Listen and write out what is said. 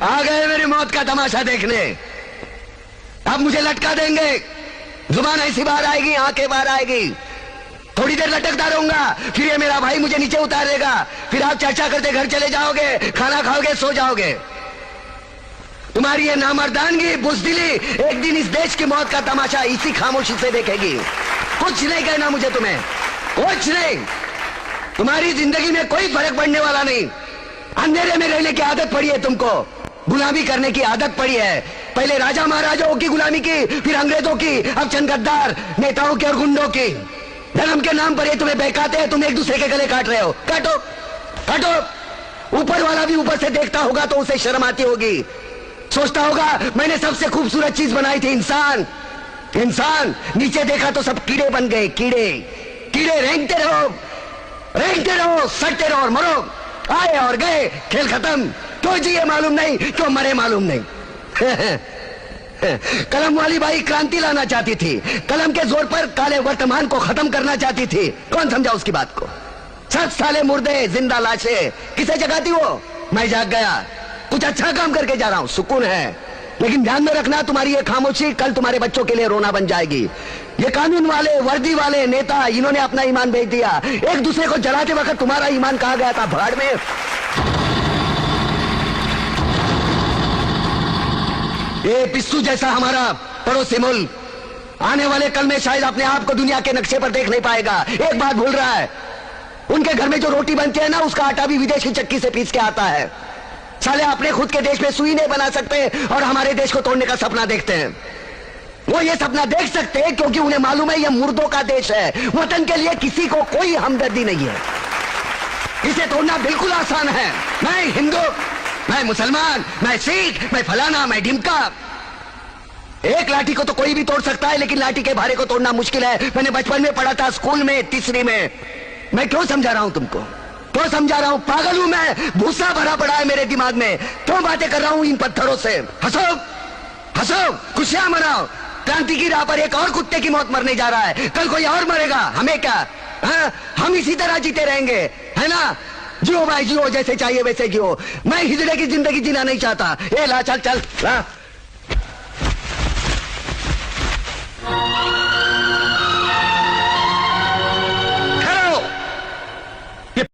आ गए मेरी मौत का तमाशा देखने। अब मुझे लटका देंगे, जुबान ऐसी बाहर आएगी, आंखें बाहर आएगी, थोड़ी देर लटकता रहूंगा, फिर ये मेरा भाई मुझे नीचे उतारेगा, फिर आप चर्चा करते घर चले जाओगे, खाना खाओगे, सो जाओगे। तुम्हारी ये नामर्दानगी, बुज़दिली एक दिन इस देश की मौत का तमाशा इसी खामोशी से देखेगी। कुछ नहीं कहना मुझे, तुम्हें कुछ नहीं। तुम्हारी जिंदगी में कोई फर्क पड़ने वाला नहीं। अंधेरे में रहने की आदत पड़ी है तुमको, गुलामी करने की आदत पड़ी है। पहले राजा महाराजाओं की गुलामी की, फिर अंग्रेजों की, अब चंद गद्दार नेताओं की और गुंडों की। धर्म के नाम पर ये तुम्हें बहकाते हैं, तुम एक दूसरे के गले काट रहे हो। काटो काटो। ऊपर वाला भी ऊपर से देखता होगा तो उसे शर्म आती होगी, सोचता होगा मैंने सबसे खूबसूरत चीज बनाई थी, इंसान। इंसान नीचे देखा तो सब कीड़े बन गए, कीड़े कीड़े। रेंगते रहो, सटते रहो और मरो। आए और गए, खेल खत्म। क्यों जिए मालूम नहीं, क्यों मरे मालूम नहीं। कलम वाली बाई क्रांति लाना चाहती थी, कलम के जोर पर काले वर्तमान को खत्म करना चाहती थी। कौन समझा उसकी बात को? 7 साले मुर्दे, जिंदा लाशें किसे जगाती वो? मैं जाग गया, कुछ अच्छा काम करके जा रहा हूं, सुकून है। लेकिन ध्यान में रखना, तुम्हारी ये खामोशी कल तुम्हारे बच्चों के लिए रोना बन जाएगी। ये कानून वाले, वर्दी वाले नेता, इन्होंने अपना ईमान बेच दिया। एक दूसरे को जलाते वक्त तुम्हारा ईमान कहां गया था? भाड़ में। ये पिस्सू जैसा हमारा पड़ोसी मुल्क आने वाले कल में शायद अपने आप को दुनिया के नक्शे पर देख नहीं पाएगा। एक बात भूल रहा है, उनके घर में जो रोटी बनती है ना, उसका आटा भी विदेशी चक्की से पीस के आता है। साले अपने खुद के देश में सुई नहीं बना सकते और हमारे देश को तोड़ने का सपना देखते हैं। वो ये सपना देख सकते हैं क्योंकि उन्हें मालूम है ये मुर्दों का देश है। वतन के लिए किसी को कोई हमदर्दी नहीं है। इसे तोड़ना बिल्कुल आसान है। मैं हिंदू, मैं मुसलमान, मैं सिख, मैं फलाना, मैं ढिमका। एक लाठी को तो कोई भी तोड़ सकता है, लेकिन लाठी के भारे को तोड़ना मुश्किल है। मैंने बचपन में पढ़ा था, स्कूल में, तीसरी में। मैं क्यों समझा रहा हूं तुमको? क्यों समझा रहा हूं? पागल हूं मैं? भूसा भरा पड़ा है मेरे दिमाग में। क्यों बातें कर रहा हूं इन पत्थरों से? हंसो हंसो, खुशियां मनाओ। क्रांति की राह पर एक और कुत्ते की मौत मरने जा रहा है, कल कोई और मरेगा। हमें क्या? हम इसी तरह जीते रहेंगे, है ना? जियो भाई जियो, जैसे चाहिए वैसे जियो। मैं हिजड़े की जिंदगी जीना नहीं चाहता। ए ला, चल चल ला।